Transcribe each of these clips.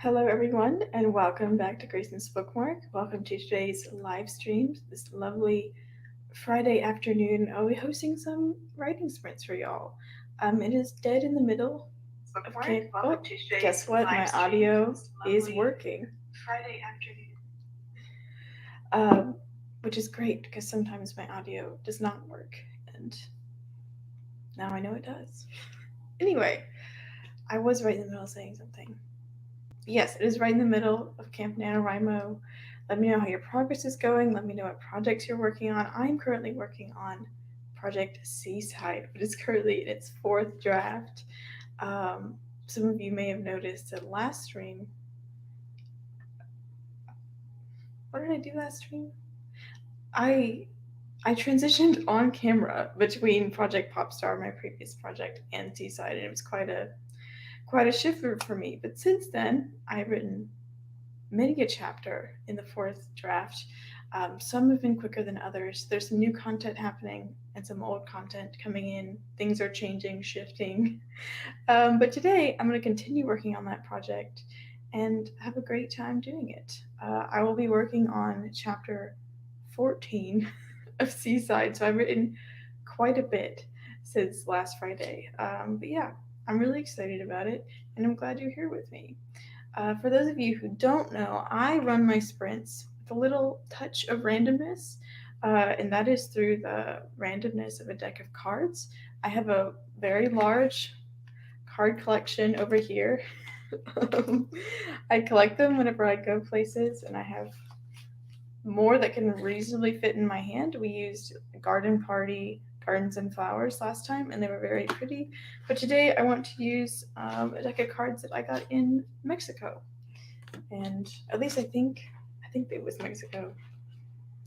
Hello, everyone, and welcome back to Grayson's Bookmark. Welcome to today's live stream, this lovely Friday afternoon. I'll be hosting some writing sprints for y'all. It is dead in the middle of camp. Oh, guess what? My audio is working. Friday afternoon. Which is great because sometimes my audio does not work, and now I know it does. Anyway, I was right in the middle of saying something. Yes, it is right in the middle of Camp NaNoWriMo. Let me know how your progress is going. Let me know what projects you're working on. I'm currently working on Project Seaside, but it's currently in its fourth draft. Some of you may have noticed that last stream. What did I do last stream? I transitioned on camera between Project Popstar, my previous project, and Seaside, and it was quite a shift for me. But since then, I've written many a chapter in the fourth draft. Some have been quicker than others. There's some new content happening and some old content coming in. Things are changing, shifting. But today I'm going to continue working on that project and have a great time doing it. I will be working on chapter 14 of Seaside, so I've written quite a bit since last Friday. But yeah, I'm really excited about it, and I'm glad you're here with me. For those of you who don't know, I run my sprints with a little touch of randomness, and that is through the randomness of a deck of cards. I have a very large card collection over here. I collect them whenever I go places, and I have more that can reasonably fit in my hand. We used Garden Party Gardens and Flowers last time, and they were very pretty. But today I want to use a deck of cards that I got in Mexico, and at least I think it was Mexico.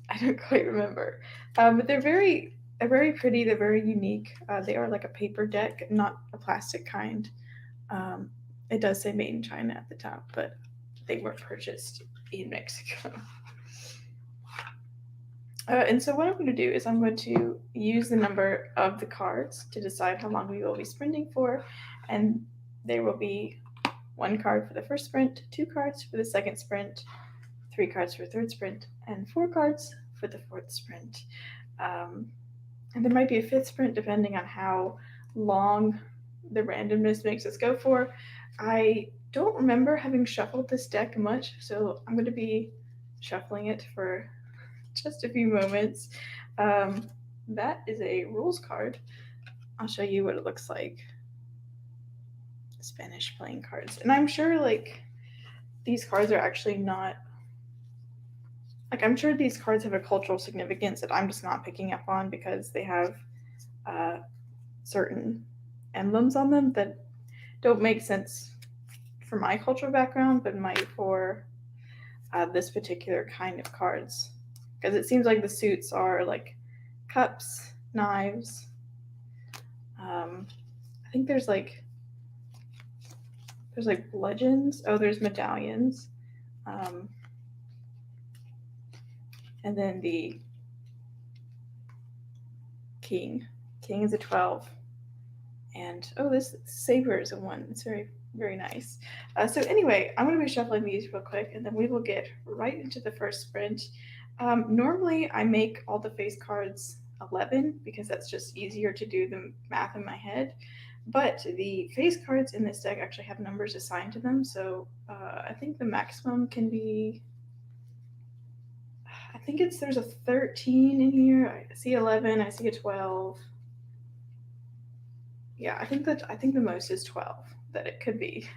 I don't quite remember, but they're very pretty. They're very unique. They are like a paper deck, not a plastic kind. Um, it does say made in China at the top, but they were purchased in Mexico. And so what I'm going to do is I'm going to use the number of the cards to decide how long we will be sprinting for, and there will be one card for the first sprint, two cards for the second sprint, three cards for the third sprint, and four cards for the fourth sprint. And there might be a fifth sprint depending on how long the randomness makes us go for. I don't remember having shuffled this deck much, so I'm going to be shuffling it for just a few moments. That is a rules card. I'll show you what it looks like. Spanish playing cards. And I'm sure like these cards are actually not like I'm sure these cards have a cultural significance that I'm just not picking up on because they have certain emblems on them that don't make sense for my cultural background, but might for this particular kind of cards. Because it seems like the suits are like cups, knives. I think there's like legends. Oh, there's medallions. And then the king. King is a 12. And oh, this saber is a 1. It's very, very nice. So anyway, I'm going to be shuffling these real quick, and then we will get right into the first sprint. Normally, I make all the face cards 11 because that's just easier to do the math in my head. But the face cards in this deck actually have numbers assigned to them, so I think the maximum can be. I think there's a 13 in here. I see 11. I see a 12. Yeah, I think the most is 12 that it could be.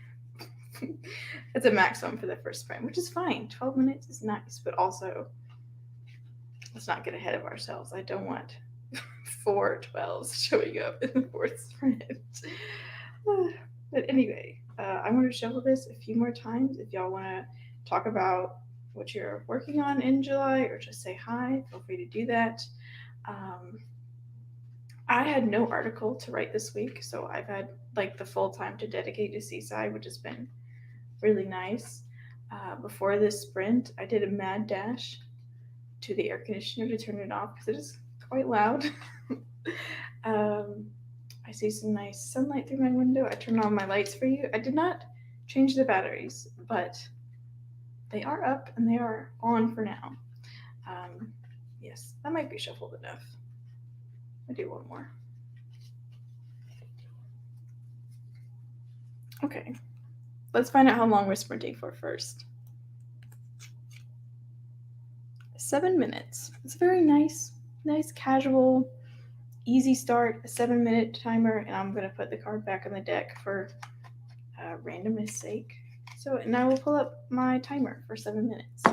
It's a maximum for the first frame, which is fine. 12 minutes is nice, but also let's not get ahead of ourselves. I don't want 4 12s showing up in the fourth sprint. But anyway, I'm going to shuffle this a few more times. If y'all want to talk about what you're working on in July or just say hi, feel free to do that. I had no article to write this week, so I've had like the full time to dedicate to Seaside, which has been really nice. Before this sprint, I did a mad dash to the air conditioner to turn it off because it is quite loud. I see some nice sunlight through my window. I turned on my lights for you. I did not change the batteries, but they are up and they are on for now. Yes, that might be shuffled enough. I'll do one more. Okay, let's find out how long we're sprinting for first. 7 minutes. It's a very nice, casual, easy start. A 7-minute timer, and I'm gonna put the card back on the deck for randomness sake. So, and I will pull up my timer for 7 minutes.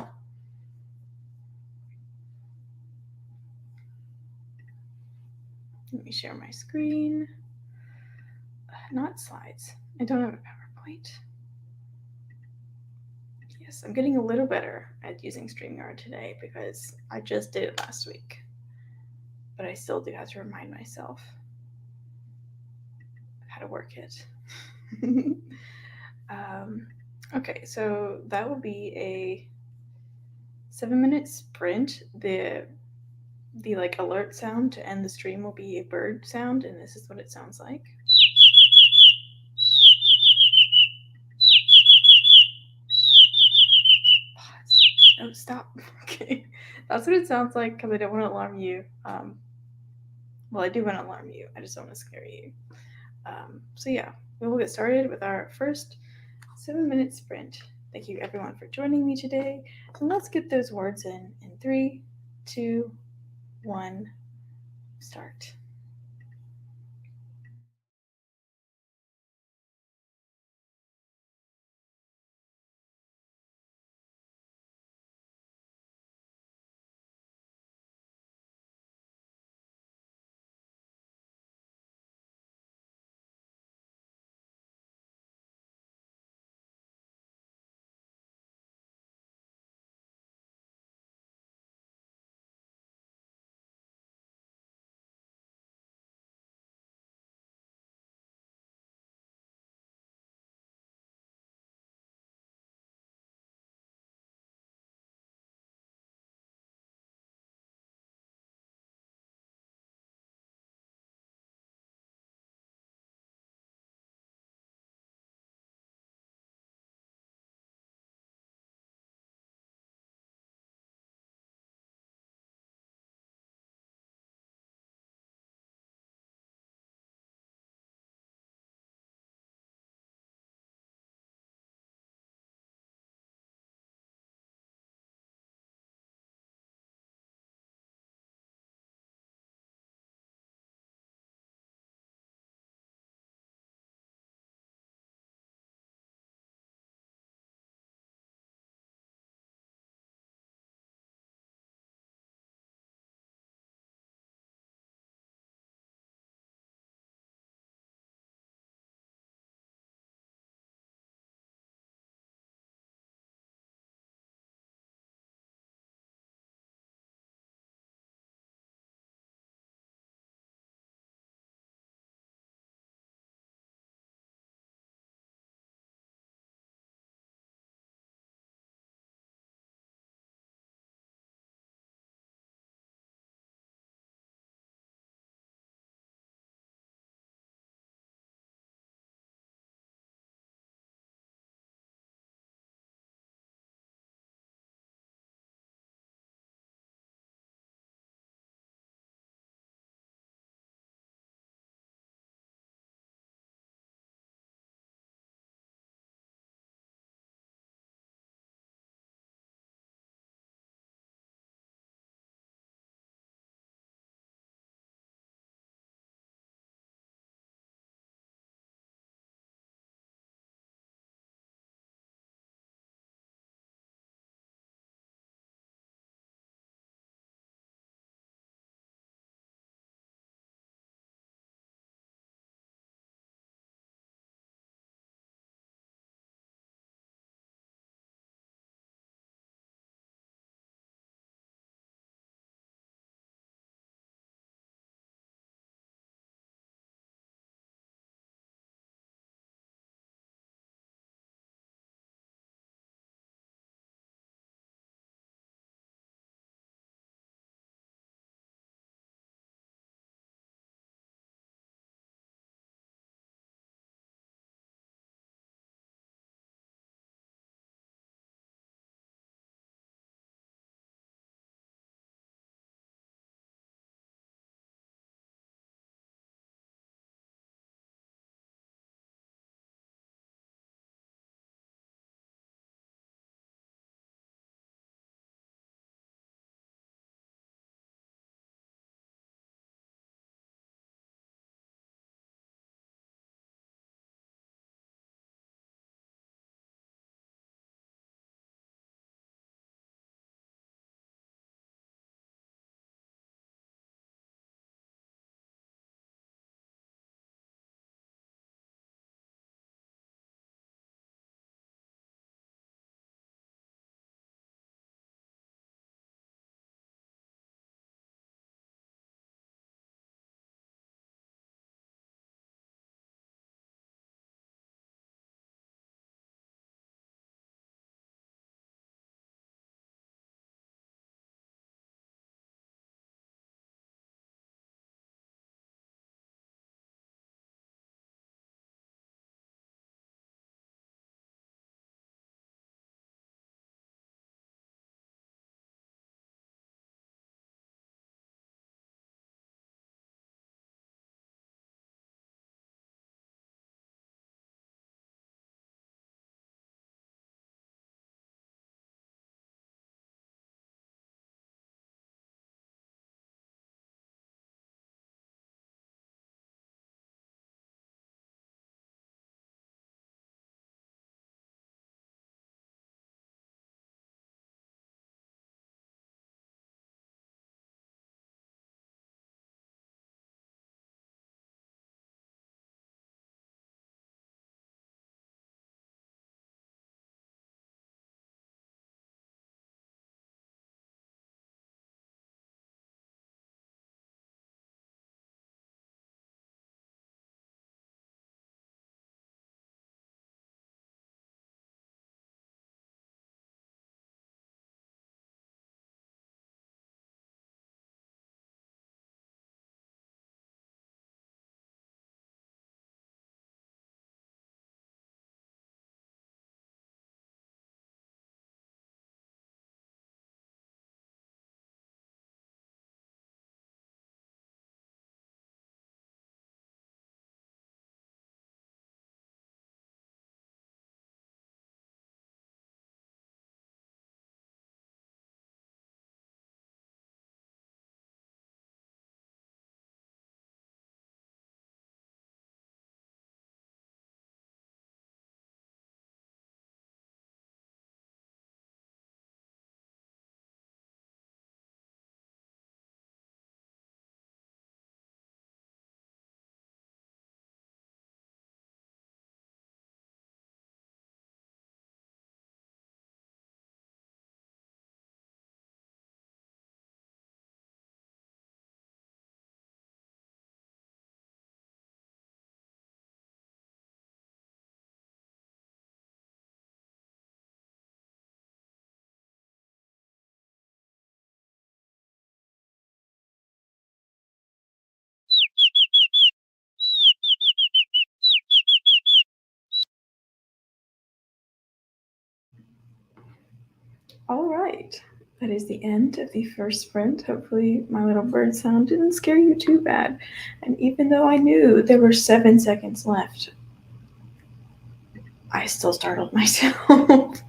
Let me share my screen. Not slides. I don't have a PowerPoint. Yes, I'm getting a little better at using StreamYard today because I just did it last week. But I still do have to remind myself how to work it. Okay, so that will be a 7-minute sprint. The like alert sound to end the stream will be a bird sound, and this is what it sounds like. Pause. No, stop. Okay, that's what it sounds like because I don't want to alarm you. Well, I do want to alarm you. I just don't want to scare you. So yeah, we will get started with our first 7-minute sprint. Thank you everyone for joining me today. And let's get those words in 3, 2, 1, start. All right. That is the end of the first sprint. Hopefully my little bird sound didn't scare you too bad. And even though I knew there were 7 seconds left, I still startled myself.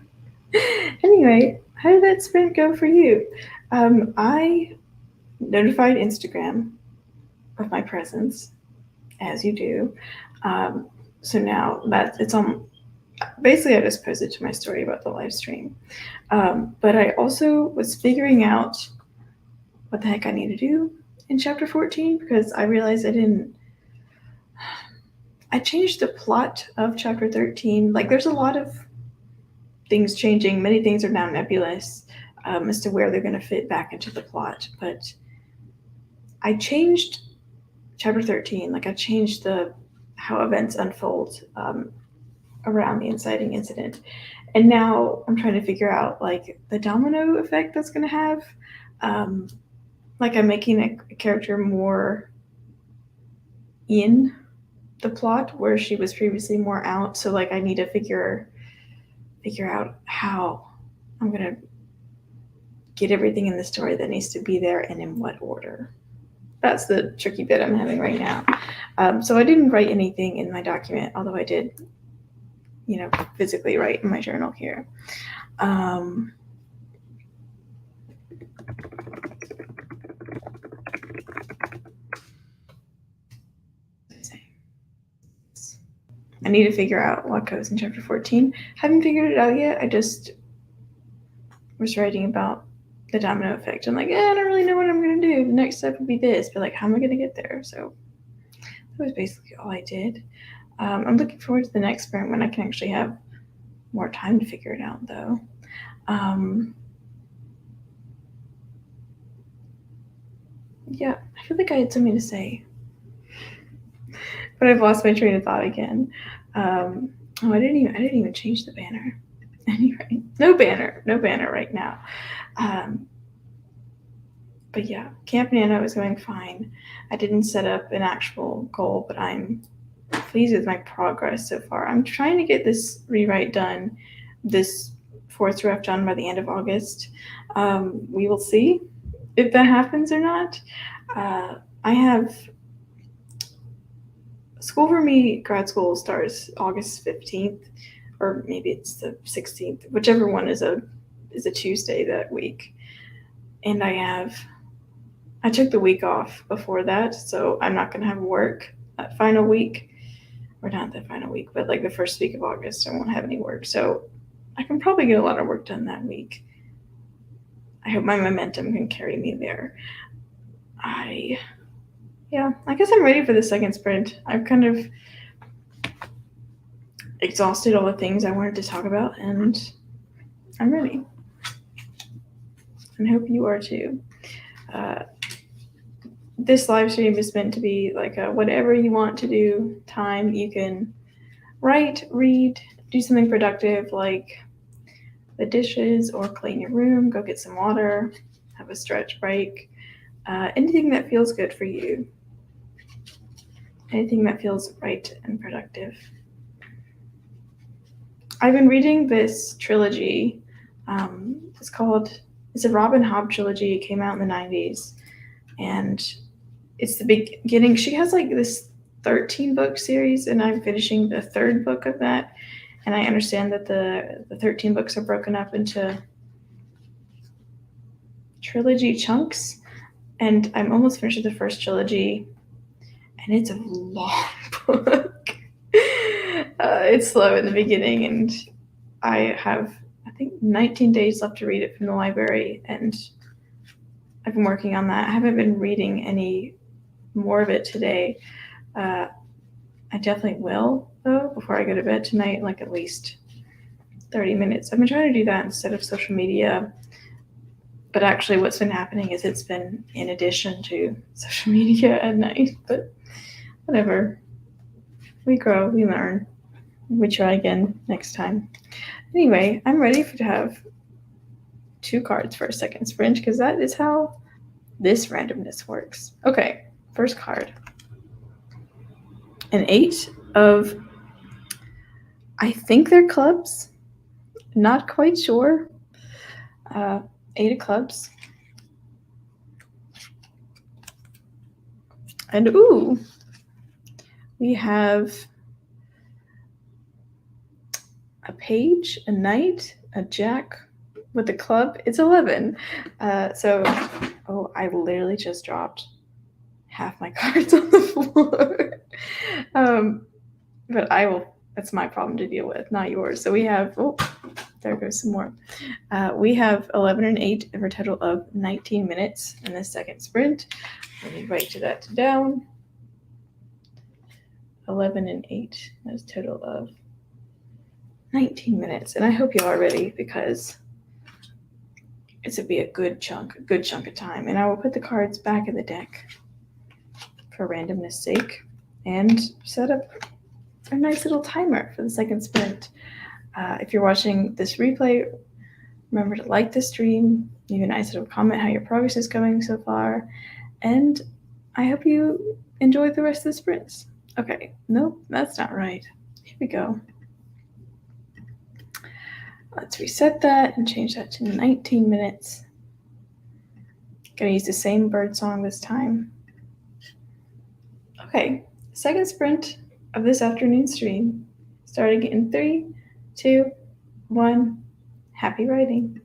Anyway, how did that sprint go for you? I notified Instagram of my presence, as you do. So now that it's on, basically I just posted to my story about the live stream. But I also was figuring out what the heck I need to do in chapter 14 because I realized I changed the plot of chapter 13. Like there's a lot of things changing. Many things are now nebulous as to where they're going to fit back into the plot. But I changed chapter 13. Like I changed how events unfold around the inciting incident. And now I'm trying to figure out like the domino effect that's going to have. Like I'm making a character more in the plot where she was previously more out. So like I need to figure out how I'm going to get everything in the story that needs to be there and in what order. That's the tricky bit I'm having right now. So I didn't write anything in my document, although I did, physically write in my journal here. I need to figure out what goes in chapter 14. Haven't figured it out yet. I just was writing about the domino effect. I'm like, I don't really know what I'm going to do. The next step would be this, but like, how am I going to get there? So that was basically all I did. I'm looking forward to the next sprint when I can actually have more time to figure it out, though. Yeah, I feel like I had something to say, but I've lost my train of thought again. I didn't even change the banner. Anyway, no banner right now. But yeah, Camp Nano is going fine. I didn't set up an actual goal, but I'm pleased with my progress so far. I'm trying to get this rewrite done, this fourth draft done by the end of August. We will see if that happens or not. I have school for me, grad school starts August 15th, or maybe it's the 16th, whichever one is a Tuesday that week. And I took the week off before that, so I'm not going to have work that final week, or not the final week, but like the first week of August, I won't have any work. So I can probably get a lot of work done that week. I hope my momentum can carry me there. I guess I'm ready for the second sprint. I've kind of exhausted all the things I wanted to talk about, and I'm ready. And I hope you are too. This live stream is meant to be like a whatever you want to do time. You can write, read, do something productive like the dishes or clean your room, go get some water, have a stretch break, anything that feels good for you, anything that feels right and productive. I've been reading this trilogy. It's a Robin Hobb trilogy. It came out in the 90s, and it's the beginning. She has like this 13-book series, and I'm finishing the 3rd book of that. And I understand that the 13 books are broken up into trilogy chunks. And I'm almost finished with the first trilogy, and it's a long book. It's slow in the beginning, and I have, I think, 19 days left to read it from the library, and I've been working on that. I haven't been reading any more of it today. I definitely will, though, before I go to bed tonight, like at least 30 minutes. I've been trying to do that instead of social media, but actually what's been happening is it's been in addition to social media at night, but whatever. We grow, we learn, we try again next time. Anyway, I'm ready to have 2 cards for a second sprint because that is how this randomness works. Okay, first card. An 8 of, I think they're clubs. Not quite sure. 8 of clubs. And ooh, we have a page, a knight, a jack with a club. It's 11. I literally just dropped half my cards on the floor. But that's my problem to deal with, not yours. So we have, there goes some more. We have 11 and 8 for a total of 19 minutes in the second sprint. Let me write that down. 11 and 8. That's a total of 19 minutes. And I hope you all are ready because it's going to be a good chunk of time. And I will put the cards back in the deck for randomness sake and set up a nice little timer for the second sprint. If you're watching this replay, remember to like the stream, leave a nice little comment how your progress is going so far, and I hope you enjoy the rest of the sprints. Okay, nope, that's not right. Here we go. Let's reset that and change that to 19 minutes. Gonna use the same bird song this time. Okay, second sprint of this afternoon stream, starting in 3, 2, 1. Happy writing.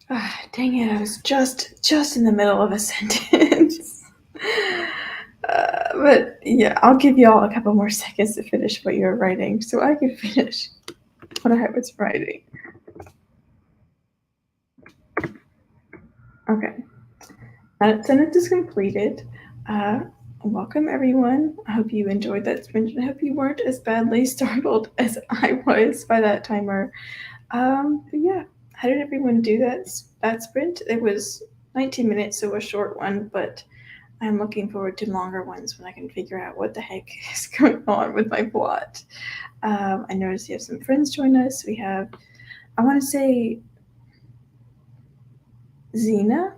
Dang it, I was just in the middle of a sentence. But yeah, I'll give y'all a couple more seconds to finish what you're writing so I can finish what I was writing. Okay. That sentence is completed. Welcome, everyone. I hope you enjoyed that sprint. I hope you weren't as badly startled as I was by that timer. But yeah, how did everyone do that sprint? It was 19 minutes, so a short one, but I'm looking forward to longer ones when I can figure out what the heck is going on with my plot. I noticed you have some friends join us. We have, I want to say, Zena.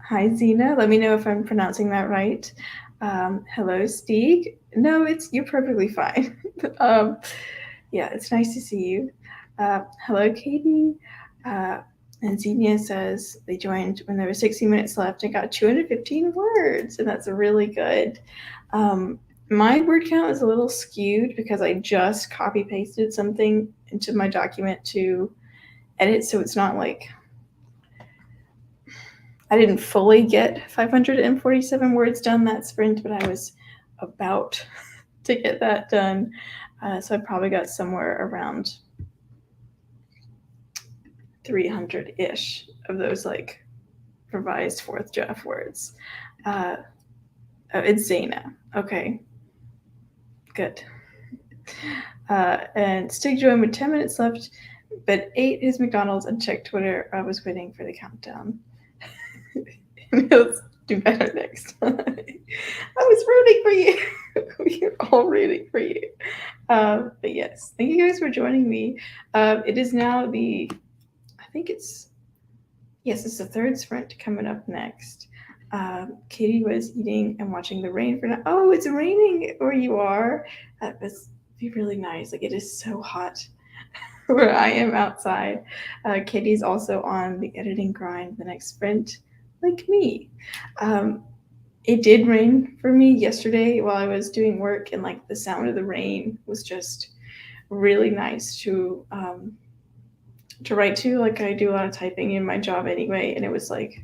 Hi, Zena. Let me know if I'm pronouncing that right. Hello, Stieg. No, you're perfectly fine. um, yeah, it's nice to see you. Hello, Katie. And Xenia says they joined when there were 60 minutes left and got 215 words, and that's really good. My word count is a little skewed because I just copy pasted something into my document to edit, so it's not like I didn't fully get 547 words done that sprint, but I was about to get that done. So I probably got somewhere around 300-ish of those like revised fourth draft words. Oh, it's Zena. Okay, good. And Stig joined with 10 minutes left, but ate his McDonald's and checked Twitter. I was waiting for the countdown. He'll do better next time. I was rooting for you. We're all rooting for you. But yes, thank you guys for joining me. It is now it's the third sprint coming up next. Katie was eating and watching the rain for now. Oh, it's raining where you are. That must be really nice. Like, it is so hot where I am outside. Katie's also on the editing grind the next sprint, like me. It did rain for me yesterday while I was doing work, and like the sound of the rain was just really nice to write to. Like, I do a lot of typing in my job anyway, and it was like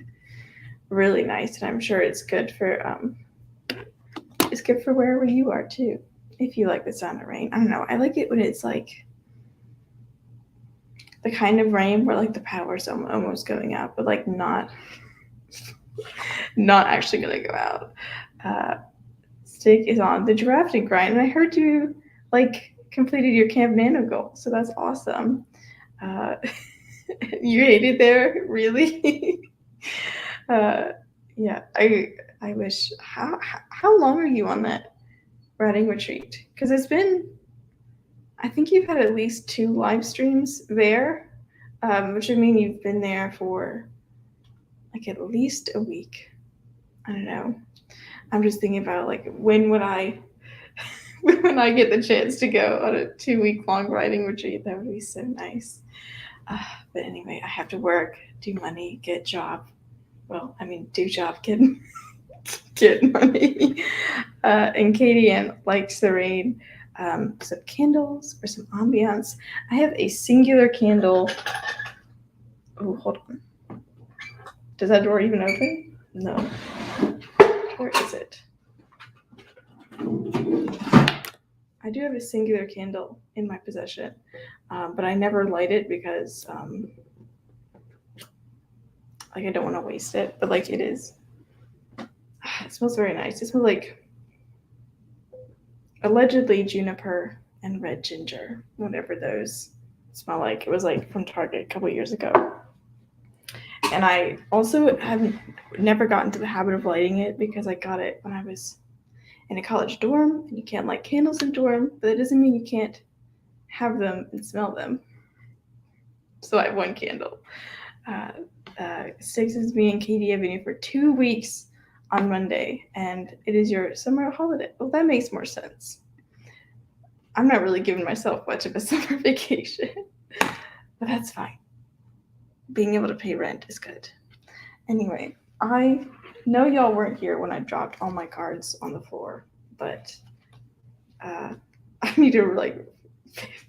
really nice, and I'm sure it's good for wherever you are too, if you like the sound of rain. I don't know, I like it when it's like the kind of rain where like the power's almost going out, but like not actually gonna go out. Stick is on the drafting grind, and I heard you like completed your Camp Nano goal, so that's awesome. You hated there, really? Yeah, I wish. How long are you on that writing retreat? Because it's been, I think you've had at least 2 live streams there, which would mean you've been there for like at least a week. I don't know. I'm just thinking about like when would I when I get the chance to go on a 2-week long writing retreat. That would be so nice. But anyway, I have to work, do money, get job. Well, I mean, do job, get money. And Katie Ann likes the rain. Some candles for some ambiance. I have a singular candle. Oh, hold on. Does that door even open? No. Where is it? I do have a singular candle in my possession, but I never light it because like I don't want to waste it. But like it smells very nice. It smells like allegedly juniper and red ginger, whatever those smell like. It was like from Target a couple years ago. And I also have never gotten to the habit of lighting it because I got it when I was in a college dorm, and you can't light candles in dorm, but that doesn't mean you can't have them and smell them. So I have one candle. Six is me and Katie have been here for 2 weeks on Monday, and it is your summer holiday. Well, that makes more sense. I'm not really giving myself much of a summer vacation, but that's fine. Being able to pay rent is good. Anyway, I know y'all weren't here when I dropped all my cards on the floor, but I need to like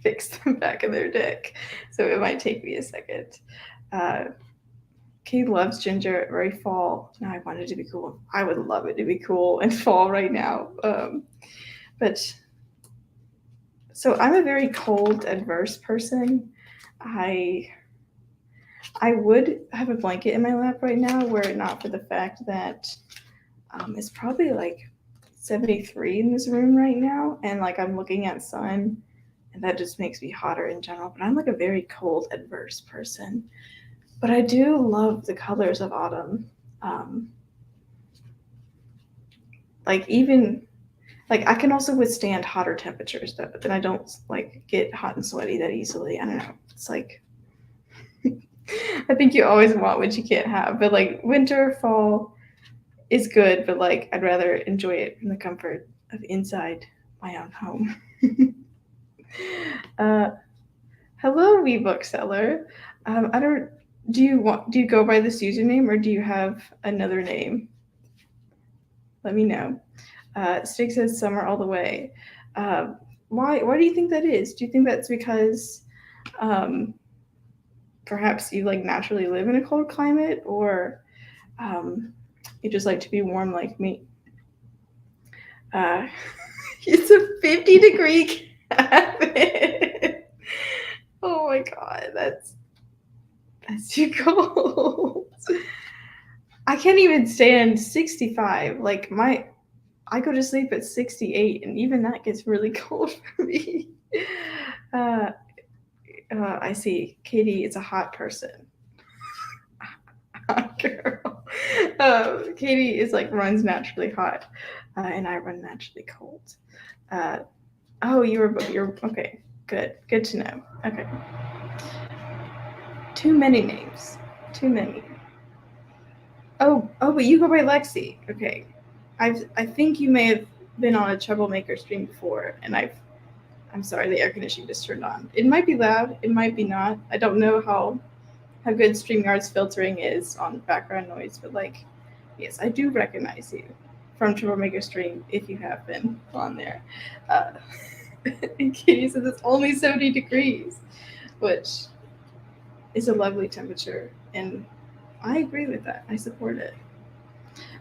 fix them back in their deck, so it might take me a second. Kate loves ginger, very fall. Now I want it to be cool. I would love it to be cool and fall right now. But so I'm a very cold adverse person. I would have a blanket in my lap right now were it not for the fact that it's probably like 73 in this room right now, and like I'm looking at sun, and that just makes me hotter in general. But I'm like a very cold adverse person. But I do love the colors of autumn. Um, like even like I can also withstand hotter temperatures though, but then I don't like get hot and sweaty that easily. I don't know. It's like I think you always want what you can't have. But like winter, fall is good, but like I'd rather enjoy it from the comfort of inside my own home. uh, hello, wee bookseller. I don't. Do you go by this username or do you have another name? Let me know. Stick says summer all the way. Why do you think that is? Do you think that's because um, perhaps you like naturally live in a cold climate, or you just like to be warm like me? Uh, it's a 50-degree cabin. Oh my god, that's too cold. I can't even stand 65. Like I go to sleep at 68, and even that gets really cold for me. Uh, I see. Katie is a hot person. Hot girl. Katie is like runs naturally hot, and I run naturally cold. Oh, you're okay. Good to know. Okay. Too many names. Too many. But you go by Lexi. Okay. I think you may have been on a troublemaker stream before, and I'm sorry, the air conditioning just turned on. It might be loud, it might be not. I don't know how good StreamYard's filtering is on background noise, but like, yes, I do recognize you from Troublemaker Stream if you have been on there. And Katie says it's only 70 degrees, which is a lovely temperature, and I agree with that. I support it.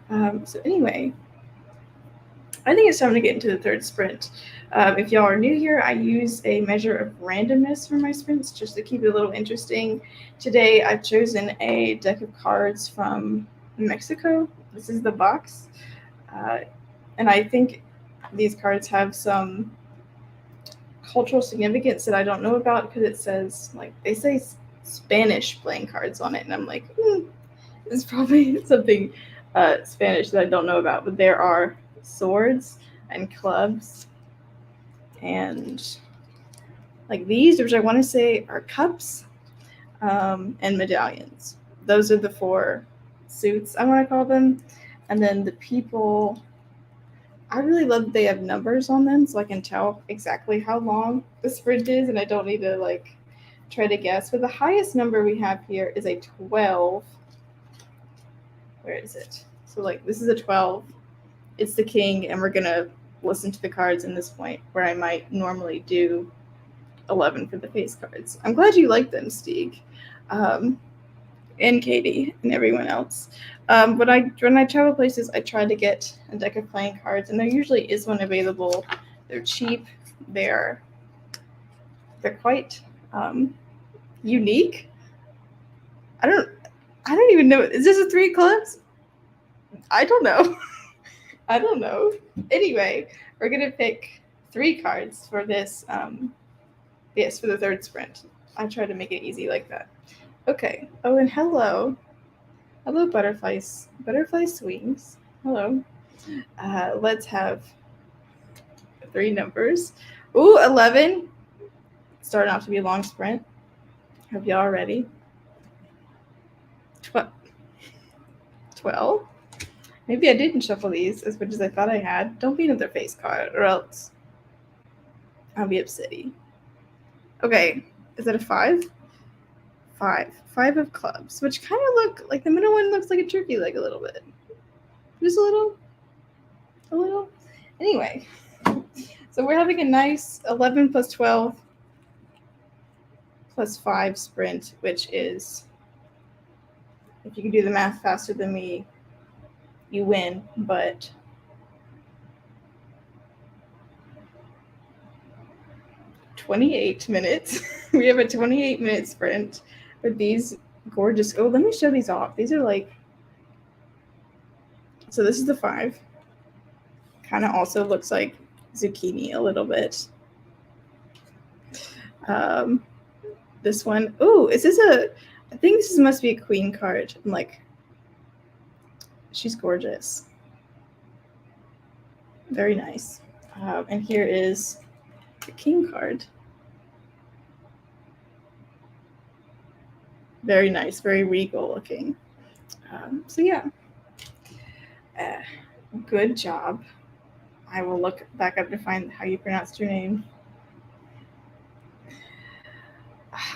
So anyway, I think it's time to get into the third sprint. If y'all are new here, I use a measure of randomness for my sprints just to keep it a little interesting. Today, I've chosen a deck of cards from Mexico. This is the box. And I think these cards have some cultural significance that I don't know about because it says, like, they say Spanish playing cards on it. And I'm like, it's probably something Spanish that I don't know about. But there are swords and clubs and like these, which I want to say are cups, and medallions. Those are the four suits, I want to call them. And then the people, I really love that they have numbers on them so I can tell exactly how long the sprint is and I don't need to like try to guess. But the highest number we have here is a 12. Where is it? So like this is a 12. It's the king, and we're gonna listen to the cards in this point where I might normally do 11 for the face cards. I'm glad you like them, Stieg, and Katie and everyone else. When I travel places, I try to get a deck of playing cards, and there usually is one available. They're cheap. They're quite unique. I don't even know. Is this a 3 clubs? I don't know. I don't know. Anyway, we're gonna pick 3 cards for this. Yes, for the third sprint. I try to make it easy like that. Okay. Oh, and hello, butterflies. Butterfly swings. Hello. Let's have 3 numbers. Ooh, 11. Starting off to be a long sprint. Hope y'all are ready. 12. Maybe I didn't shuffle these as much as I thought I had. Don't be another face card, or else I'll be upsetty. Okay, is that a 5? 5 of clubs, which kind of look like the middle one looks like a turkey leg a little bit. Just a little. Anyway, so we're having a nice 11 plus 12 plus 5 sprint, which is If you can do the math faster than me, you win. But 28 minutes. We have a 28-minute sprint with these gorgeous. Oh, let me show these off. These are like. So this is the 5. Kind of also looks like zucchini a little bit. This one. Oh, is this a? I think this must be a queen card. I'm like, she's gorgeous. Very nice. And here is the king card. Very nice, very regal looking. So yeah, good job. I will look back up to find how you pronounced your name.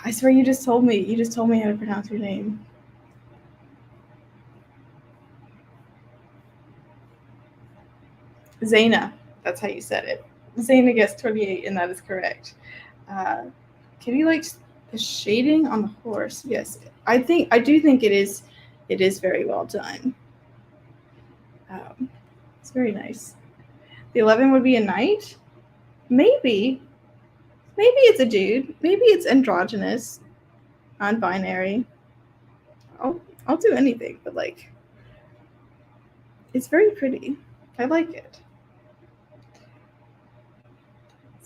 I swear you just told me. You just told me how to pronounce your name. Zaina. That's how you said it. Zaina guessed 28, and that is correct. Kitty likes the shading on the horse. Yes, I do think it is. It is very well done. It's very nice. The 11 would be a knight. Maybe it's a dude. Maybe it's androgynous, non-binary. I'll do anything, but like, it's very pretty. I like it.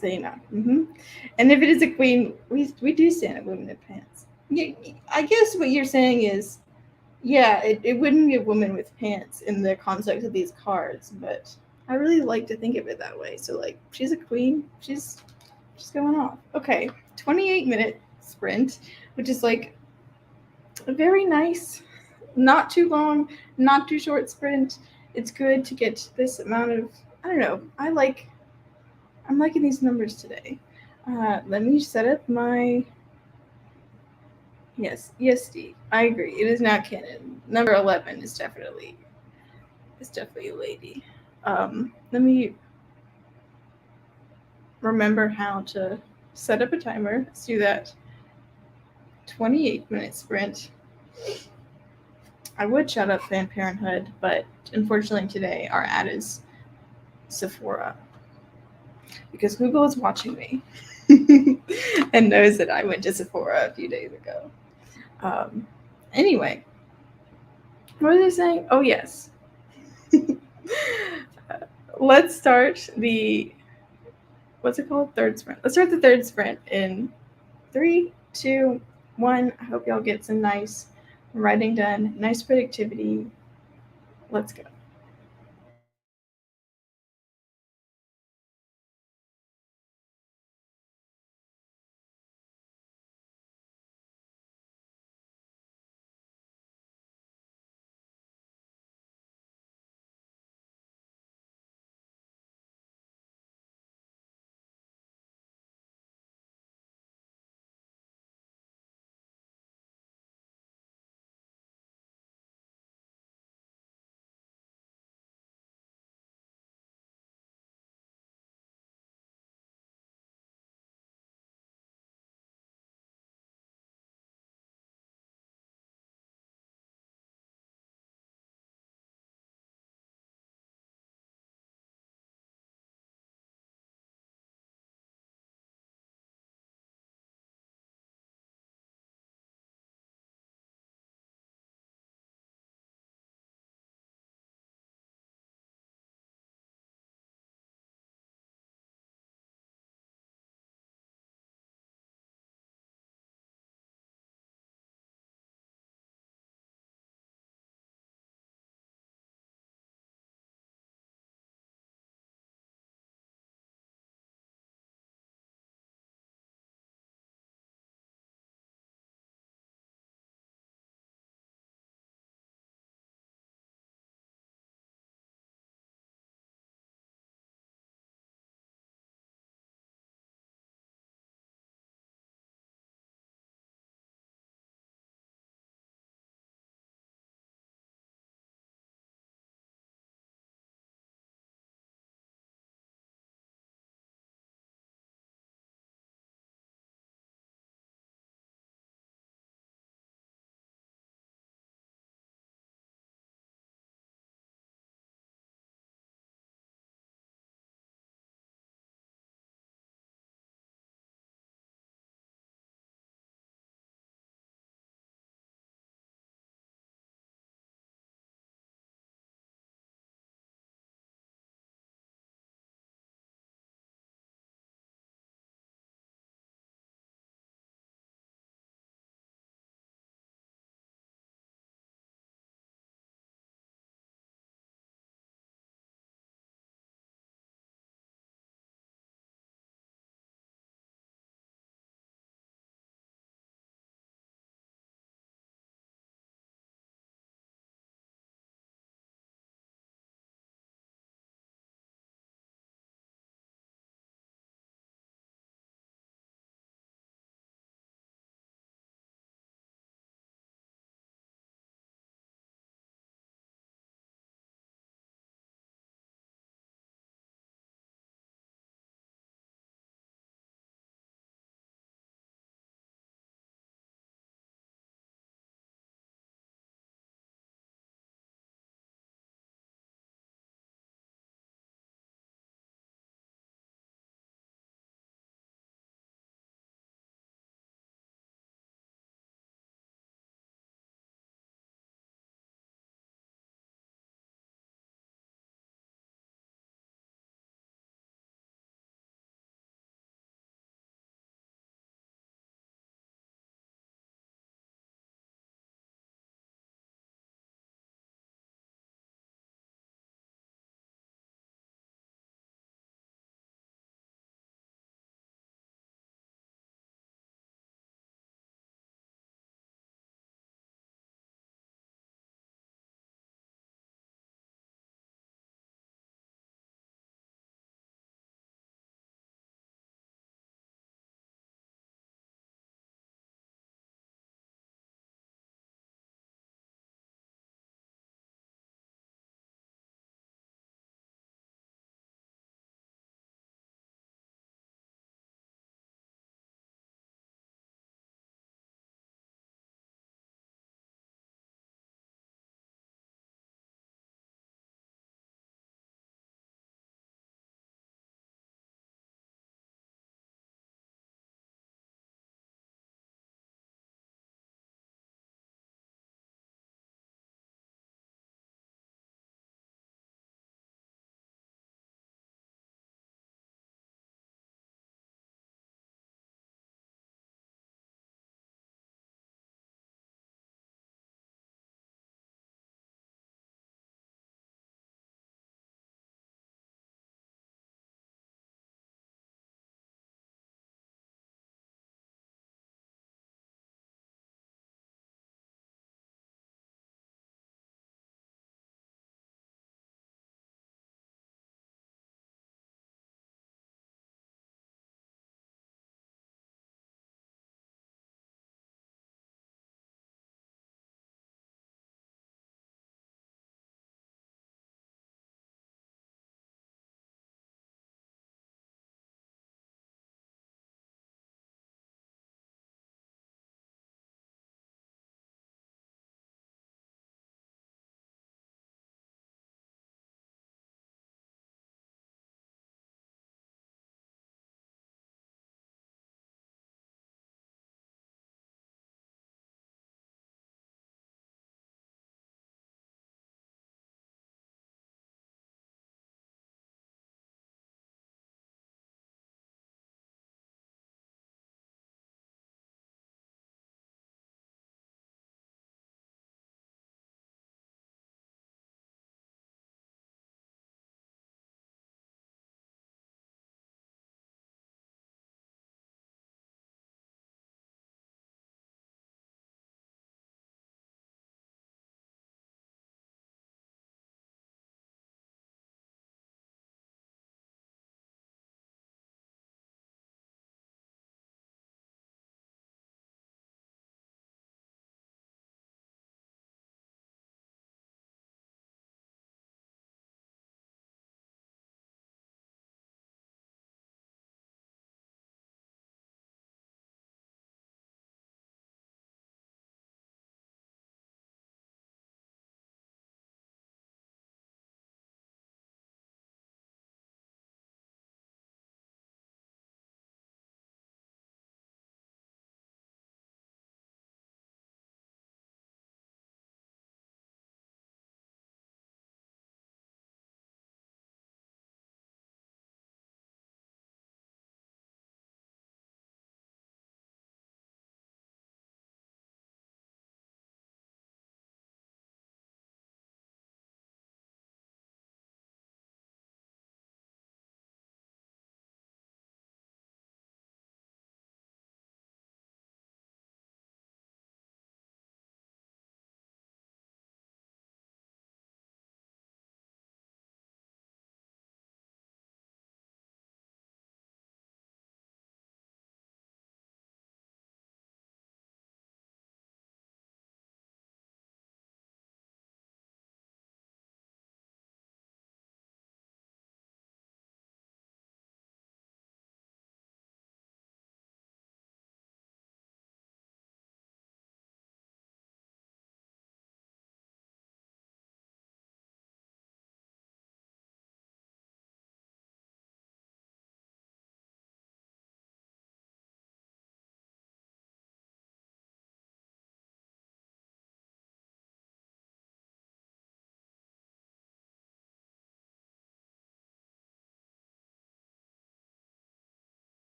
Zaina. And if it is a queen, we do stand at women in pants. I guess what you're saying is, yeah, it wouldn't be a woman with pants in the context of these cards, but I really like to think of it that way. So like, she's a queen. She's going off. Okay, 28-minute sprint, which is like a very nice, not too long, not too short sprint. It's good to get this amount of. I don't know. I'm liking these numbers today. Let me set up my. Yes, Steve. I agree. It is now canon. Number 11 is definitely a lady. Let me remember how to set up a timer. Let's do that. 28-minute sprint. I would shout out Planned Parenthood, but unfortunately today our ad is Sephora. Because Google is watching me and knows that I went to Sephora a few days ago. Anyway, what was I saying? Oh, yes. Let's start the, what's it called? Third sprint. Let's start the third sprint in 3, 2, 1. I hope y'all get some nice writing done, nice productivity. Let's go.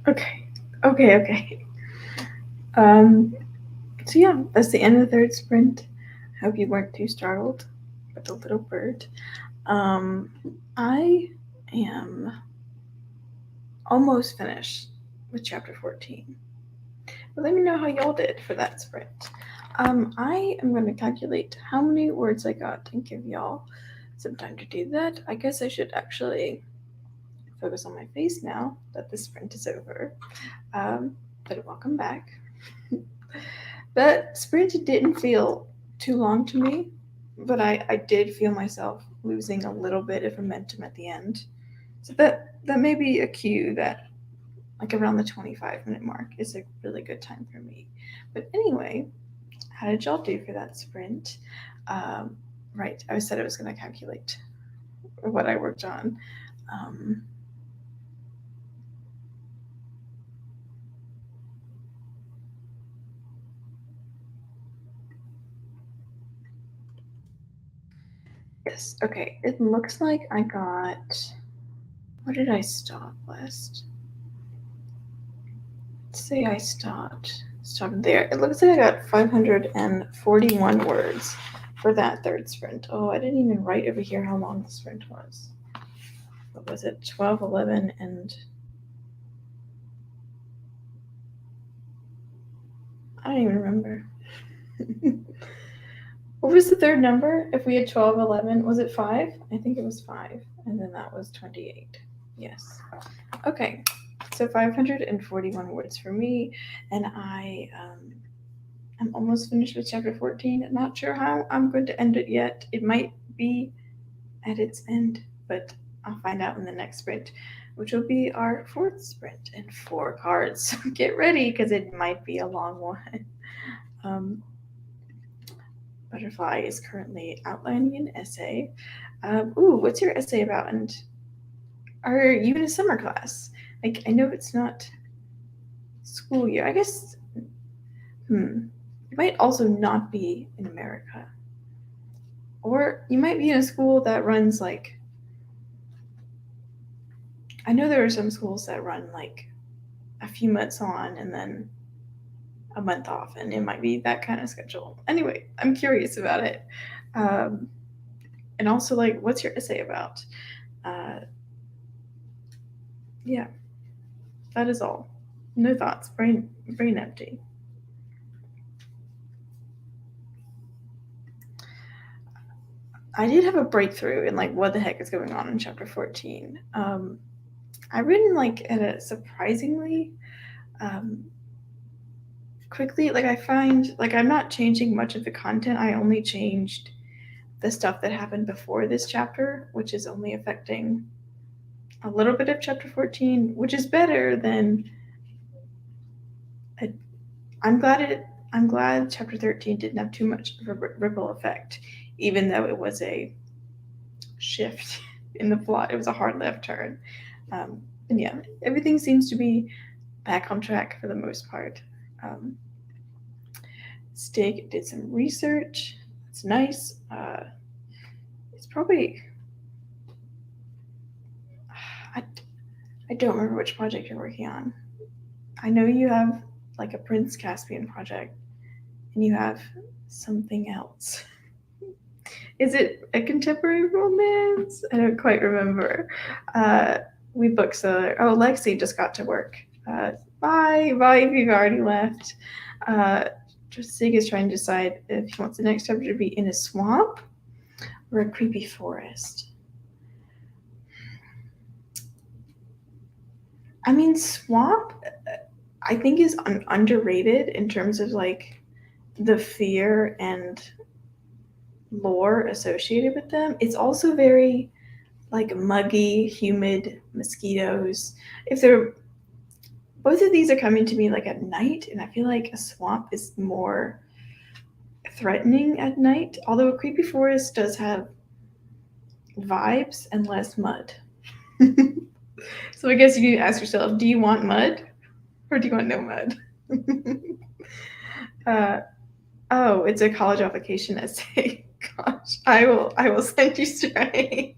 Okay. Um, so yeah, that's the end of the third sprint. I hope you weren't too startled by the little bird. Um, I am almost finished with chapter 14. But let me know how y'all did for that sprint. I am going to calculate how many words I got and give y'all some time to do that. I guess I should actually focus on my face now that the sprint is over. But welcome back. That sprint didn't feel too long to me, but I did feel myself losing a little bit of momentum at the end. So that may be a cue that like around the 25-minute mark is a really good time for me. But anyway, how did y'all do for that sprint? Right, I said I was going to calculate what I worked on. Yes, okay. It looks like I got. What did I stop last? Let's say I stopped there. It looks like I got 541 words for that third sprint. Oh, I didn't even write over here how long the sprint was. What was it? 12, 11, and I don't even remember. What was the third number? If we had 12, 11, was it 5? I think it was 5. And then that was 28. Yes. Okay. So 541 words for me. And I'm almost finished with chapter 14. Not sure how I'm going to end it yet. It might be at its end, but I'll find out in the next sprint, which will be our fourth sprint and 4 cards. So get ready because it might be a long one. Butterfly is currently outlining an essay. What's your essay about? And are you in a summer class? Like, I know it's not school year. I guess, you might also not be in America. Or you might be in a school that runs like, I know there are some schools that run like a few months on and then a month off, and it might be that kind of schedule. Anyway, I'm curious about it. And also, like, what's your essay about? Yeah, that is all. No thoughts, brain empty. I did have a breakthrough in like what the heck is going on in chapter 14. I've written like at a surprisingly quickly. Like I find like I'm not changing much of the content. I only changed the stuff that happened before this chapter, which is only affecting a little bit of chapter 14, which is better than. I'm glad chapter 13 didn't have too much of a ripple effect, even though it was a shift in the plot. It was a hard left turn. And yeah, everything seems to be back on track for the most part. Stig did some research. It's nice. It's probably. I don't remember which project you're working on. I know you have like a Prince Caspian project, and you have something else. Is it a contemporary romance? I don't quite remember. We bookseller. Oh, Lexi just got to work. Bye if you've already left. Sig is trying to decide if he wants the next chapter to be in a swamp or a creepy forest. I mean, swamp, I think is underrated in terms of like the fear and lore associated with them. It's also very like muggy, humid, mosquitoes. If they're both of these are coming to me like at night, and I feel like a swamp is more threatening at night. Although a creepy forest does have vibes and less mud. So I guess you need to ask yourself, do you want mud or do you want no mud? It's a college application essay. Gosh, I will send you straight.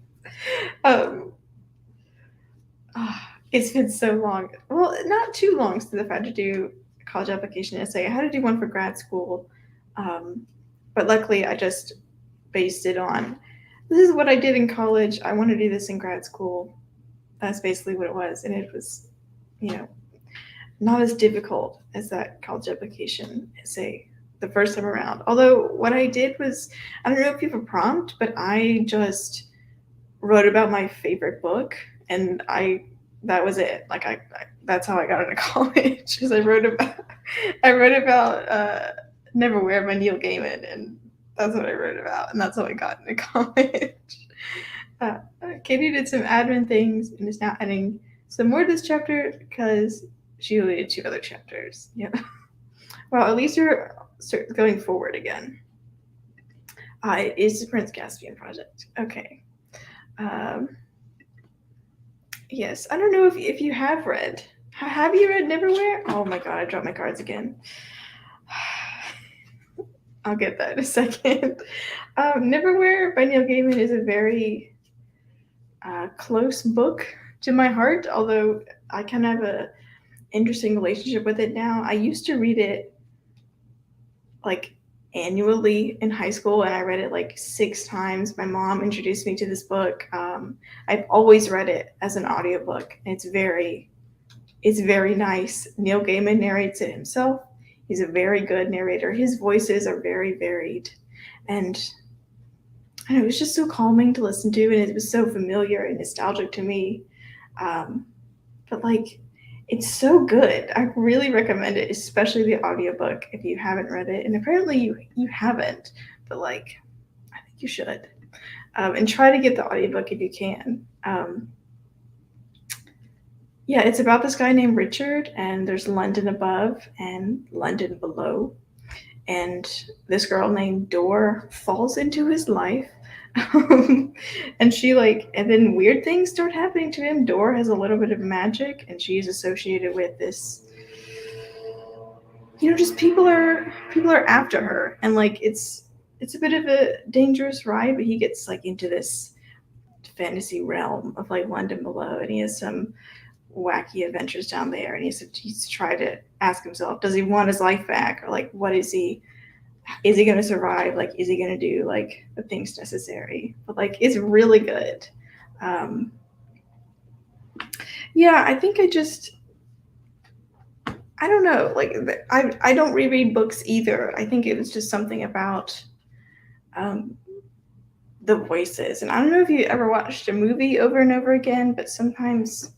It's been so long. Well, not too long since I've had to do a college application essay. I had to do one for grad school, um, but luckily I just based it on this is what I did in college. I want to do this in grad school. That's basically what it was, and it was, you know, not as difficult as that college application essay the first time around. Although what I did was, I don't know if you have a prompt, but I just wrote about my favorite book, and that was it. Like that's how I got into college. Because I wrote about Neverwhere by Neil Gaiman, and that's what I wrote about, and that's how I got into college. Katie did some admin things and is now adding some more to this chapter because she only did 2 other chapters. Yeah. Well, at least you're going forward again. It is the Prince Caspian project. Okay. Um, yes, I don't know if you have read. Have you read Neverwhere? Oh my god, I dropped my cards again. I'll get that in a second. Neverwhere by Neil Gaiman is a very close book to my heart, although I kind of have a interesting relationship with it now. I used to read it like annually in high school, and I read it like 6 times. My mom introduced me to this book. I've always read it as an audiobook. It's very nice. Neil Gaiman narrates it himself. He's a very good narrator. His voices are very varied, and I don't know, it was just so calming to listen to, and it was so familiar and nostalgic to me. But like, it's so good. I really recommend it, especially the audiobook if you haven't read it. And apparently you haven't, but like, I think you should. And try to get the audiobook if you can. Yeah, it's about this guy named Richard, and there's London above and London below. And this girl named Dor falls into his life. And she and then weird things start happening to him. Dor has a little bit of magic, and she's associated with this, just people are after her, and like it's a bit of a dangerous ride, but he gets like into this fantasy realm of like London below, and he has some wacky adventures down there, and he's to try to ask himself, does he want his life back, or like what is he going to survive, like is he going to do like the things necessary. But like it's really good. um yeah, I think I don't know, like I don't reread books either. I think it was just something about um the voices. And I don't know if you ever watched a movie over and over again, but sometimes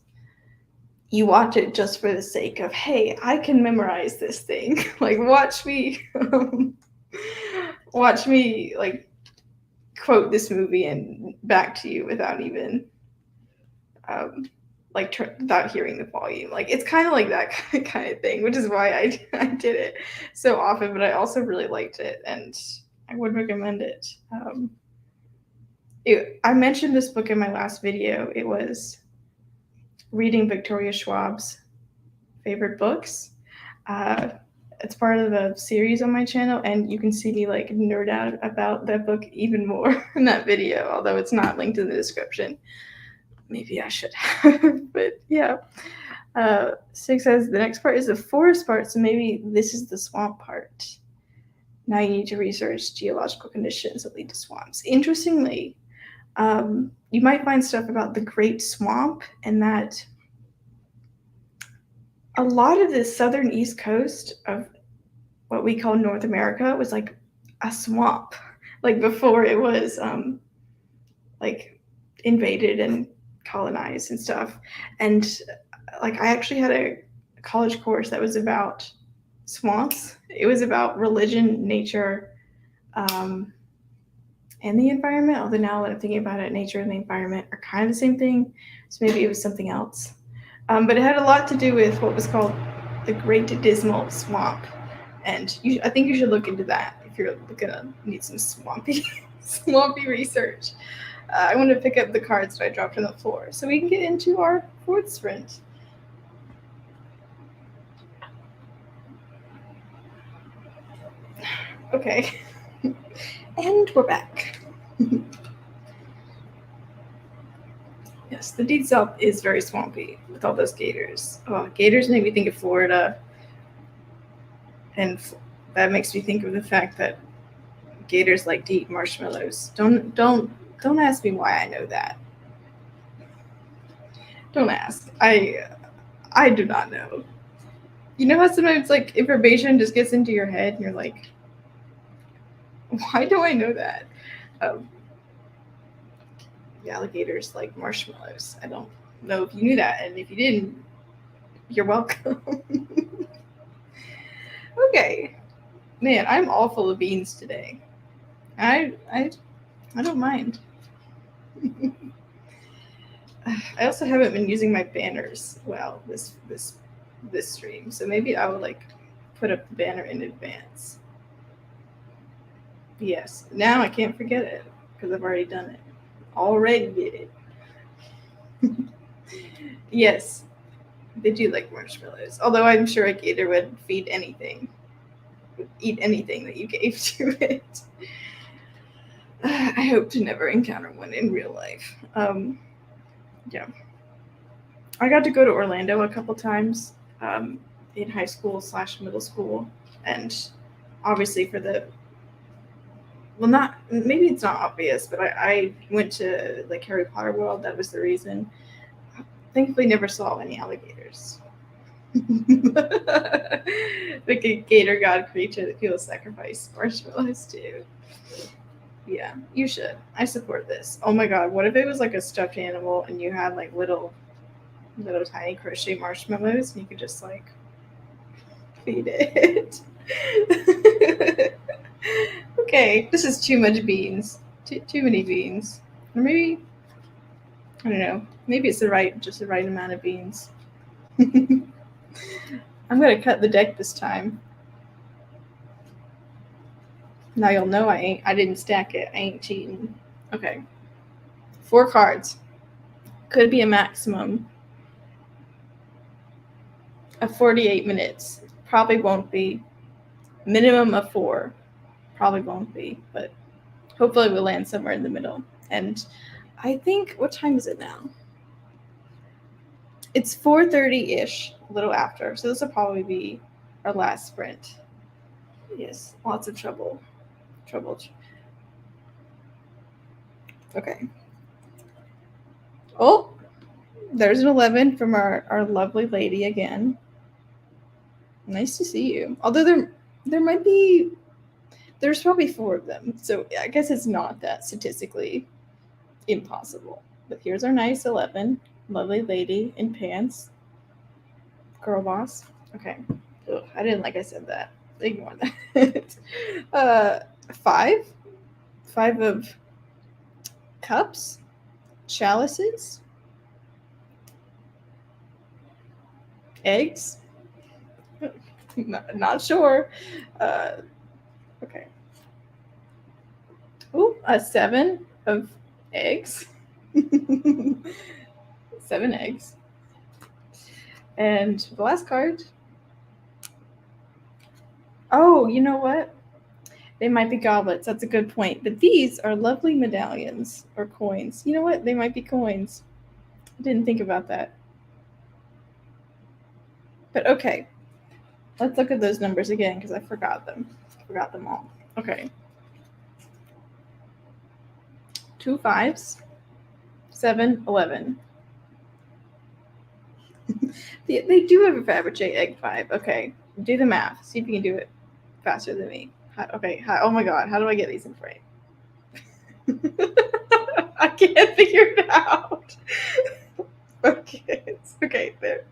you watch it just for the sake of, hey, I can memorize this thing. Like watch me like quote this movie and back to you without even um without hearing the volume. Like it's kind of like that kind of thing, which is why I did it so often. But I also really liked it, and I would recommend it. I mentioned this book in my last video. It was reading Victoria Schwab's favorite books. Uh, it's part of the series on my channel, and you can see me like nerd out about that book even more in that video, although it's not linked in the description. Maybe I should have, but yeah. 6 says the next part is the forest part, so maybe this is the swamp part. Now you need to research geological conditions that lead to swamps. Interestingly, you might find stuff about the Great Swamp, and that a lot of the southern east coast of what we call North America was like a swamp, like before it was like invaded and colonized and stuff. And like I actually had a college course that was about swamps. It was about religion, nature, and the environment. Although now that I'm thinking about it, nature and the environment are kind of the same thing. So maybe it was something else. But it had a lot to do with what was called the Great Dismal Swamp. And I think you should look into that if you're gonna need some swampy research. I want to pick up the cards that I dropped on the floor so we can get into our 4th sprint. Okay. And we're back. Yes, the deep south is very swampy with all those gators. Oh, gators make me think of Florida, and that makes me think of the fact that gators like to eat marshmallows. Don't ask me why I know that. Don't ask. I do not know. You know how sometimes like information just gets into your head and you're like, why do I know that? Um, the alligators like marshmallows. I don't know if you knew that, and if you didn't, you're welcome. Okay, man, I'm all full of beans today. I I I don't mind. I also haven't been using my banners well this stream, so maybe I will like put up the banner in advance. Yes, now I can't forget it because I've already done it. Already did it. Yes, they do like marshmallows. Although I'm sure a gator would eat anything that you gave to it. I hope to never encounter one in real life. Yeah. I got to go to Orlando a couple times in high school / middle school, and obviously for the not maybe it's not obvious, but I went to like Harry Potter World. That was the reason. Thankfully, never saw any alligators. Like a gator god creature that people sacrifice marshmallows to. Yeah, you should. I support this. Oh my god, what if it was like a stuffed animal and you had like little tiny crochet marshmallows and you could just like feed it? Okay, this is too much beans. Too many beans. Or maybe I don't know. Maybe it's just the right amount of beans. I'm gonna cut the deck this time. Now you'll know I didn't stack it. I ain't cheating. Okay. 4 cards. Could be a maximum of 48 minutes. Probably won't be. Minimum of 4. Probably won't be, but hopefully we'll land somewhere in the middle. And I think, what time is it now? It's 4:30-ish, a little after. So this will probably be our last sprint. Yes, lots of trouble. Okay. Oh, there's an 11 from our lovely lady again. Nice to see you. Although there's probably 4 of them. So I guess it's not that statistically impossible. But here's our nice 11. Lovely lady in pants. Girl boss. Okay. Ugh, I didn't like I said that. Ignore that. 5. 5 of cups. Chalices. Eggs. Not sure. Okay. Ooh, a 7 of eggs. 7 eggs. And the last card. Oh, you know what? They might be goblets. That's a good point. But these are lovely medallions or coins. You know what? They might be coins. I didn't think about that. But okay. Let's look at those numbers again because I forgot them. Forgot them all. Okay. 2 5s. 7, 11. They do have a Fabergé egg 5. Okay. Do the math. See if you can do it faster than me. Okay. Oh my god. How do I get these in frame? I can't figure it out. Okay. Okay. There.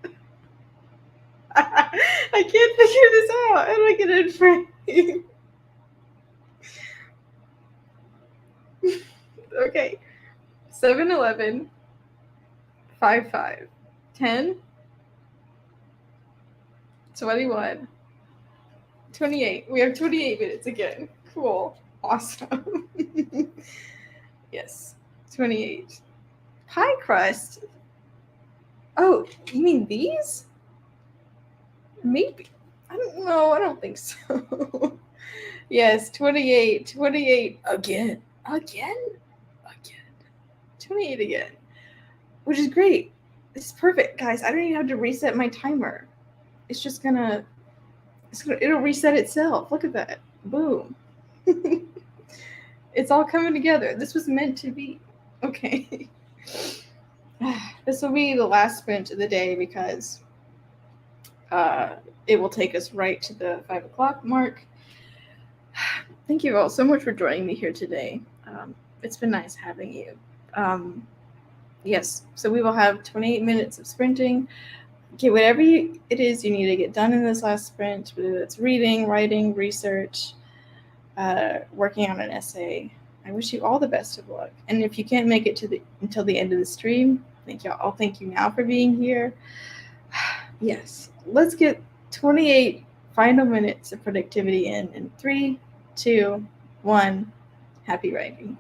I can't figure this out. How do I get it in frame? Okay. 7 11. 5 5. 10. 21. 28. We have 28 minutes again. Cool. Awesome. Yes. 28. Pie crust. Oh, you mean these? Maybe. I don't know. I don't think so. Yes, 28. 28 again. 28 again. which is great. This is perfect, guys. I don't even have to reset my timer. It's just gonna, it'll reset itself. Look at that. Boom. It's all coming together. This was meant to be. Okay. This will be the last sprint of the day because it will take us right to the 5 o'clock mark. Thank you all so much for joining me here today. It's been nice having you. Yes, so we will have 28 minutes of sprinting. Get whatever it is you need to get done in this last sprint, whether it's reading, writing, research, working on an essay. I wish you all the best of luck. And if you can't make it until the end of the stream, I'll thank you now for being here. Yes, let's get 28 final minutes of productivity in 3, 2, 1. Happy writing.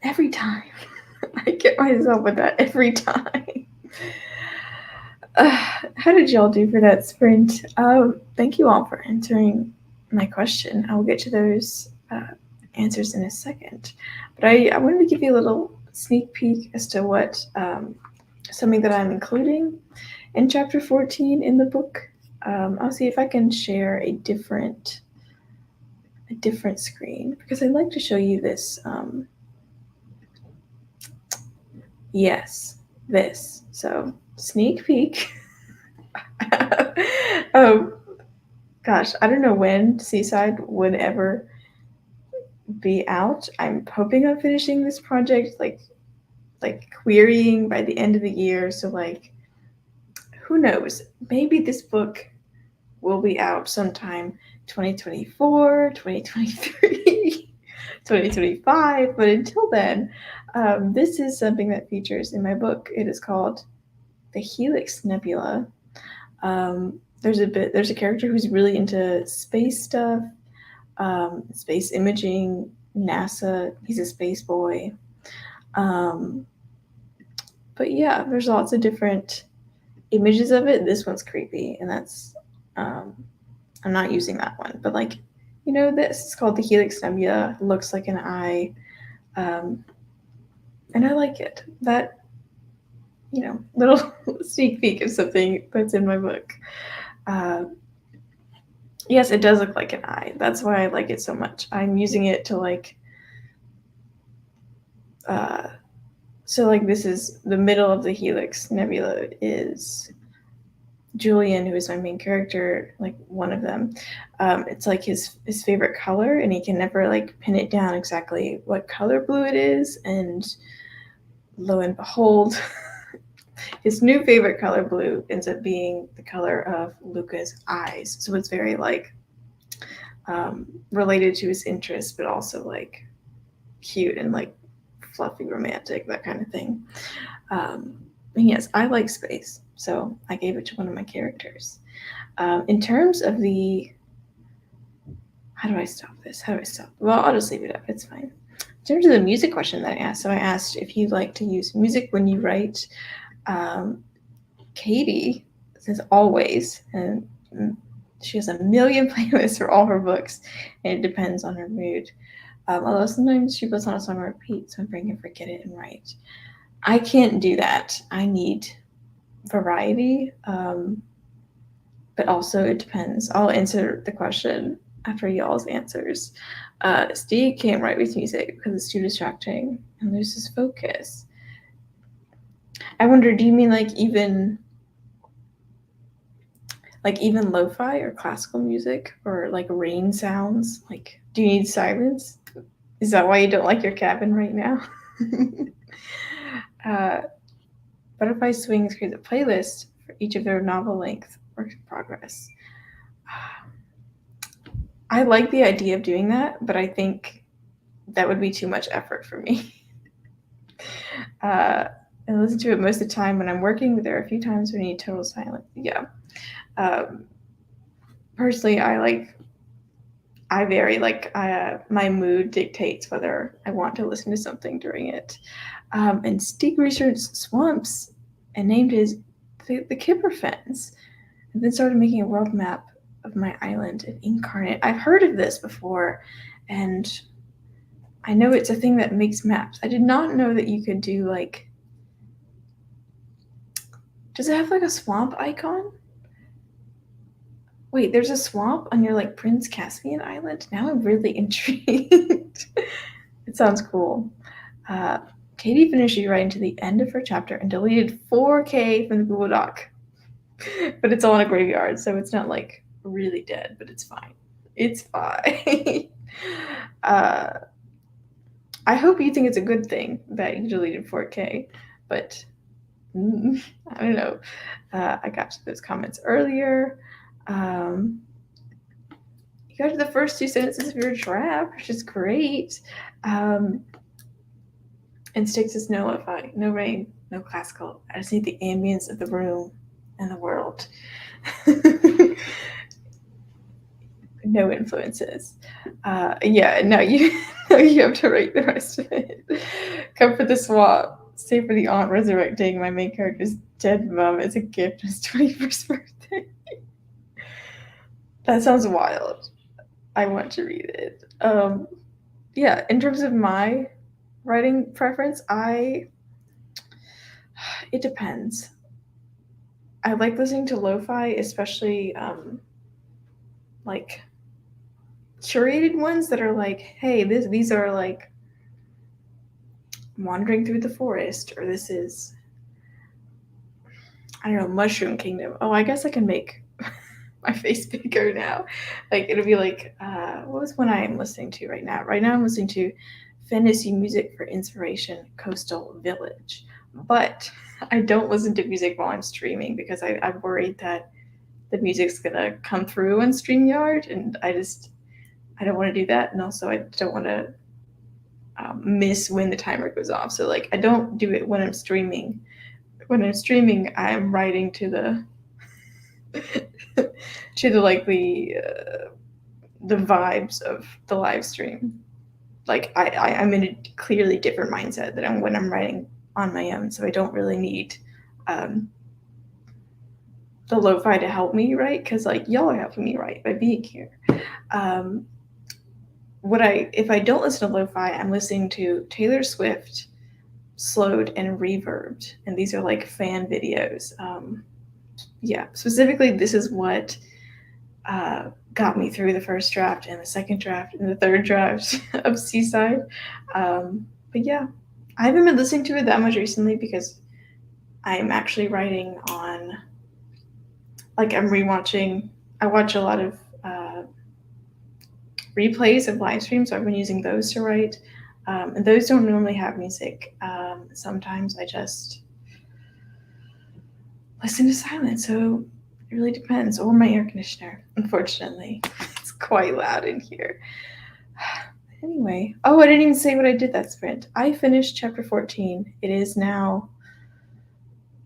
Every time. I get myself with that every time. How did y'all do for that sprint? Thank you all for answering my question. I will get to those answers in a second. But I wanted to give you a little sneak peek as to what something that I'm including in chapter 14 in the book. I'll see if I can share a different screen because I'd like to show you this. Yes, this. So sneak peek. um, Gosh, I don't know when Seaside would ever be out. I'm hoping I'm finishing this project like querying by the end of the year. So like, who knows? Maybe this book will be out sometime 2024, 2023, 2025. But until then, this is something that features in my book. It is called the Helix Nebula. There's a character who's really into space stuff, space imaging, NASA. He's a space boy. But yeah, there's lots of different images of it. This one's creepy, and that's I'm not using that one. But like, this is called the Helix Nebula. It looks like an eye, and I like it. That little sneak peek of something that's in my book. Yes, it does look like an eye. That's why I like it so much. I'm using it to like, so like this is the middle of the Helix Nebula is Julian, who is my main character, like one of them. It's like his favorite color, and he can never like pin it down exactly what color blue it is. And lo and behold, his new favorite color blue ends up being the color of Luca's eyes. So it's very like related to his interests, but also like cute and like fluffy romantic, that kind of thing. And yes, I like space, so I gave it to one of my characters. In terms of the, how do I stop this? Well, I'll just leave it up. It's fine. In terms of the music question that I asked, so I asked if you like to use music when you write. Katie says always, and she has a million playlists for all her books, and it depends on her mood. Although sometimes she puts on a song on repeat, so I'm going to forget it and write. I can't do that. I need variety, but also it depends. I'll answer the question after y'all's answers. Steve can't write with music because it's too distracting and loses focus. I wonder, do you mean like even lo-fi or classical music or like rain sounds? Like, do you need silence? Is that why you don't like your cabin right now? Butterfly Swings creates a playlist for each of their novel length works in progress. I like the idea of doing that, but I think that would be too much effort for me. I listen to it most of the time when I'm working, but there are a few times when I need total silence. Yeah. Personally, I vary. Like, my mood dictates whether I want to listen to something during it. And Stieg researched swamps and named his the Kipper Fens, and then started making a world map of my island in Incarnate. I've heard of this before, and I know it's a thing that makes maps. I did not know that you could do like. Does it have like a swamp icon? Wait, there's a swamp on your like Prince Caspian Island? Now I'm really intrigued. It sounds cool. Katie finished rewriting to the end of her chapter and deleted 4K from the Google Doc. But it's all in a graveyard, so it's not like really dead, but it's fine. It's fine. I hope you think it's a good thing that you deleted 4K, but I don't know. I got to those comments earlier. You got to the first two sentences of your draft, which is great. And Styx is no lo-fi, no rain, no classical. I just need the ambience of the room and the world. no influences. Yeah, no, you you have to write the rest of it. Come for the swap, stay for the aunt resurrecting my main character's dead mom as a gift on his 21st birthday. That sounds wild. I want to read it. Yeah, in terms of my writing preference, it depends. I like listening to lo-fi, especially like curated ones that are like, hey, these are like wandering through the forest, or this is, I don't know, Mushroom Kingdom. Oh, I guess I can make my face bigger now. Like it'll be like, what was one I am listening to right now? Right now I'm listening to Fantasy Music for Inspiration Coastal Village. But I don't listen to music while I'm streaming because I'm worried that the music's gonna come through on StreamYard, and I don't want to do that, and also I don't want to miss when the timer goes off. So like I don't do it when I'm streaming. When I'm streaming, I'm writing to the to the like the vibes of the live stream. Like I'm in a clearly different mindset than when I'm writing on my own. So I don't really need the lo-fi to help me write, because like y'all are helping me write by being here. If I don't listen to lo-fi, I'm listening to Taylor Swift slowed and reverbed, and these are like fan videos. Yeah, specifically this is what got me through the first draft and the second draft and the third draft of Seaside. But yeah, I haven't been listening to it that much recently because I'm actually writing on, like I'm rewatching. I watch a lot of replays of live streams, so I've been using those to write. And those don't normally have music. Sometimes I just listen to silence, so it really depends. Or my air conditioner, unfortunately. It's quite loud in here. Anyway, oh, I didn't even say what I did that sprint. I finished chapter 14. It is now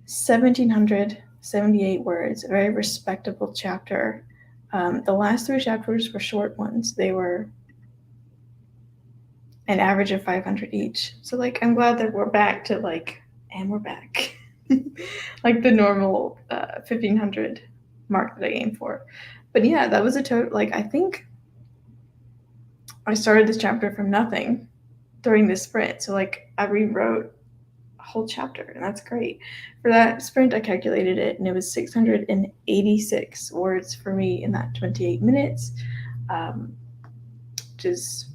1,778 words, a very respectable chapter. The last 3 chapters were short ones. They were an average of 500 each. So like I'm glad that we're back to like, and we're back. Like the normal 1,500 mark that I aim for. But yeah, that was a total, like I think I started this chapter from nothing during this sprint. So like I rewrote a whole chapter, and that's great. For that sprint, I calculated it, and it was 686 words for me in that 28 minutes, which is,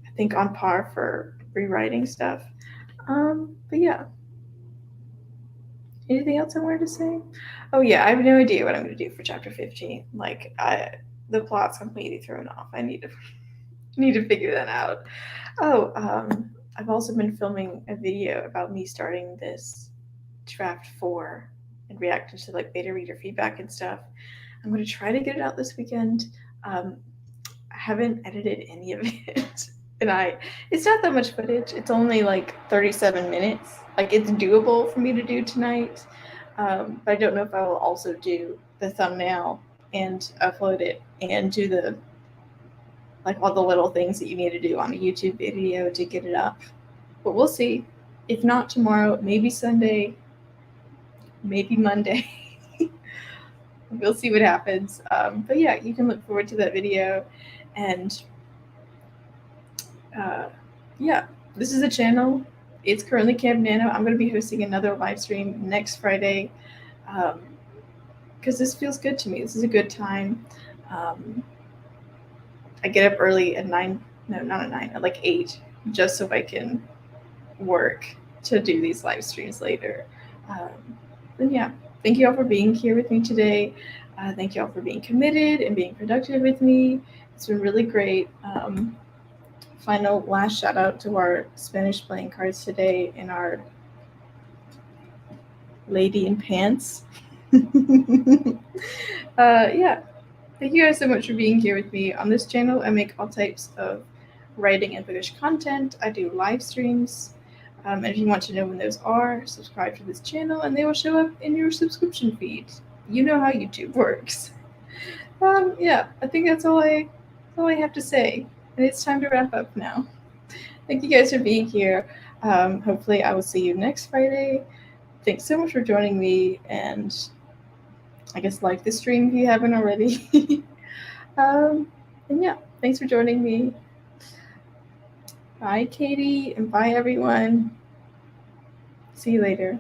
I think, on par for rewriting stuff. But yeah. Anything else I wanted to say? Oh yeah, I have no idea what I'm going to do for chapter 15. Like the plot's completely thrown off. I need to figure that out. Oh, I've also been filming a video about me starting this draft 4 and reacting to like beta reader feedback and stuff. I'm going to try to get it out this weekend. I haven't edited any of it. And it's not that much footage. It's only like 37 minutes. Like it's doable for me to do tonight. But I don't know if I will also do the thumbnail and upload it and do the, like all the little things that you need to do on a YouTube video to get it up. But we'll see. If not tomorrow, maybe Sunday, maybe Monday. We'll see what happens. But yeah, you can look forward to that video. And yeah, this is a channel. It's currently Camp Nano. I'm going to be hosting another live stream next Friday because this feels good to me. This is a good time. I get up early at 9. No, not at 9. At like 8, just so I can work to do these live streams later. And yeah, thank you all for being here with me today. Thank you all for being committed and being productive with me. It's been really great. Final last shout out to our Spanish playing cards today in our Lady in Pants. Yeah, thank you guys so much for being here with me. On this channel, I make all types of writing and bookish content. I do live streams. And if you want to know when those are, subscribe to this channel and they will show up in your subscription feed. You know how YouTube works. Yeah, I think that's all I That's all I have to say. And it's time to wrap up now. Thank you guys for being here. Hopefully, I will see you next Friday. Thanks so much for joining me, and I guess like the stream if you haven't already. And yeah, thanks for joining me. Bye, Katie, and bye, everyone. See you later.